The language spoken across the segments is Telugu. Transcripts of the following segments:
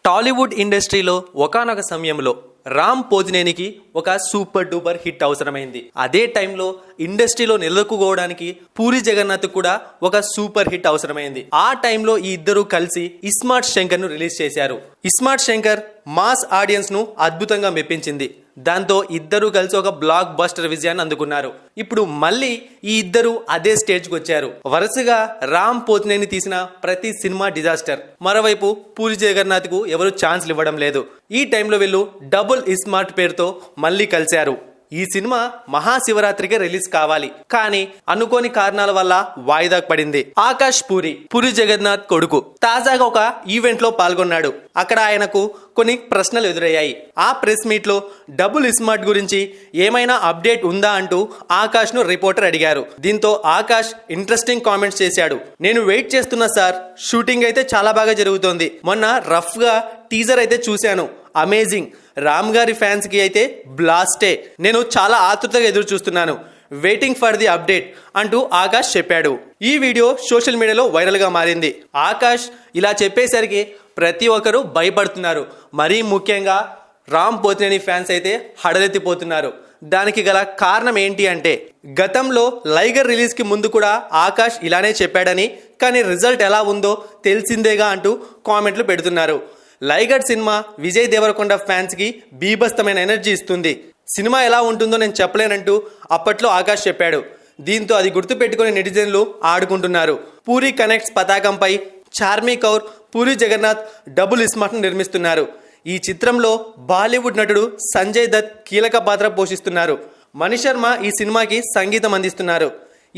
టాలీవుడ్ ఇండస్ట్రీలో ఒకానొక సమయంలో రామ్ పోతినేనికి ఒక సూపర్ డూపర్ హిట్ అవసరమైంది. అదే టైంలో ఇండస్ట్రీలో నిలదొక్కుకోవడానికి పూరి జగన్నాథ్ కూడా ఒక సూపర్ హిట్ అవసరమైంది. ఆ టైంలో ఈ ఇద్దరు కలిసి ఇస్మార్ట్ శంకర్ ను రిలీజ్ చేశారు. ఇస్మార్ట్ శంకర్ మాస్ ఆడియన్స్ ను అద్భుతంగా మెప్పించింది. దాంతో ఇద్దరు కలిసి ఒక బ్లాక్ బస్టర్ విజయాన్ని అందుకున్నారు. ఇప్పుడు మళ్ళీ ఈ ఇద్దరు అదే స్టేజ్ కు వచ్చారు. వరుసగా రామ్ పోతినేని తీసిన ప్రతి సినిమా డిజాస్టర్. మరోవైపు పూరి జగన్నాథ్ కు ఎవరు ఛాన్స్లు ఇవ్వడం లేదు. ఈ టైంలో వీళ్ళు డబుల్ ఇస్మార్ట్ పేరుతో మళ్ళీ కలిశారు. ఈ సినిమా మహాశివరాత్రికి రిలీజ్ కావాలి, కానీ అనుకోని కారణాల వల్ల వాయిదా పడింది. ఆకాష్ పూరి జగన్నాథ్ కొడుకు తాజాగా ఒక ఈవెంట్ లో పాల్గొన్నాడు. అక్కడ ఆయనకు కొన్ని ప్రశ్నలు ఎదురయ్యాయి. ఆ ప్రెస్ మీట్ లో డబుల్ ఇస్మార్ట్ గురించి ఏమైనా అప్డేట్ ఉందా అంటూ ఆకాష్ ను రిపోర్టర్ అడిగారు. దీంతో ఆకాష్ ఇంట్రెస్టింగ్ కామెంట్స్ చేశాడు. నేను వెయిట్ చేస్తున్నా సార్, షూటింగ్ అయితే చాలా బాగా జరుగుతోంది. మొన్న రఫ్ గా టీజర్ అయితే చూశాను, అమేజింగ్. రామ్ గారి ఫ్యాన్స్ కి అయితే బ్లాస్టే. నేను చాలా ఆతృతగా ఎదురు చూస్తున్నాను, వెయిటింగ్ ఫర్ ది అప్డేట్ అంటూ ఆకాష్ చెప్పాడు. ఈ వీడియో సోషల్ మీడియాలో వైరల్ గా మారింది. ఆకాష్ ఇలా చెప్పేసరికి ప్రతి ఒక్కరూ భయపడుతున్నారు. మరీ ముఖ్యంగా రామ్ పోతినేని ఫ్యాన్స్ అయితే హడలెత్తిపోతున్నారు. దానికి గల కారణం ఏంటి అంటే, గతంలో లైగర్ రిలీజ్ కి ముందు కూడా ఆకాష్ ఇలానే చెప్పాడని, కానీ రిజల్ట్ ఎలా ఉందో తెలిసిందేగా అంటూ కామెంట్లు పెడుతున్నారు. లైగర్ సినిమా విజయ్ దేవరకొండ ఫ్యాన్స్ కి బీభత్సమైన ఎనర్జీ ఇస్తుంది. సినిమా ఎలా ఉంటుందో నేను చెప్పలేనంటూ అప్పట్లో ఆకాష్ చెప్పాడు. దీంతో అది గుర్తు పెట్టుకుని నెటిజన్లు ఆడుకుంటున్నారు. పూరి కనెక్ట్స్ పతాకంపై చార్మీ కౌర్, పూరి జగన్నాథ్ డబుల్ ఇస్మార్ట్ ను నిర్మిస్తున్నారు. ఈ చిత్రంలో బాలీవుడ్ నటుడు సంజయ్ దత్ కీలక పాత్ర పోషిస్తున్నారు. మణి శర్మ ఈ సినిమాకి సంగీతం అందిస్తున్నారు.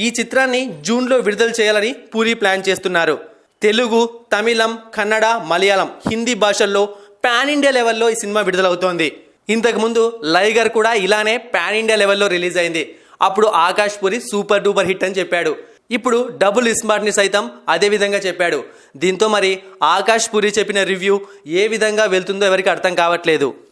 ఈ చిత్రాన్ని జూన్లో విడుదల చేయాలని పూరి ప్లాన్ చేస్తున్నారు. తెలుగు, తమిళం, కన్నడ, మలయాళం, హిందీ భాషల్లో పాన్ ఇండియా లెవెల్లో ఈ సినిమా విడుదలవుతోంది. ఇంతకుముందు లైగర్ కూడా ఇలానే పాన్ ఇండియా లెవెల్లో రిలీజ్ అయింది. అప్పుడు Akash puri super duper hit అని చెప్పాడు. ఇప్పుడు డబుల్ ఇస్మార్ట్ ని సైతం అదే విధంగా చెప్పాడు. దీంతో మరి ఆకాష్ పూరి చెప్పిన రివ్యూ ఏ విధంగా వెళ్తుందో ఎవరికి అర్థం కావట్లేదు.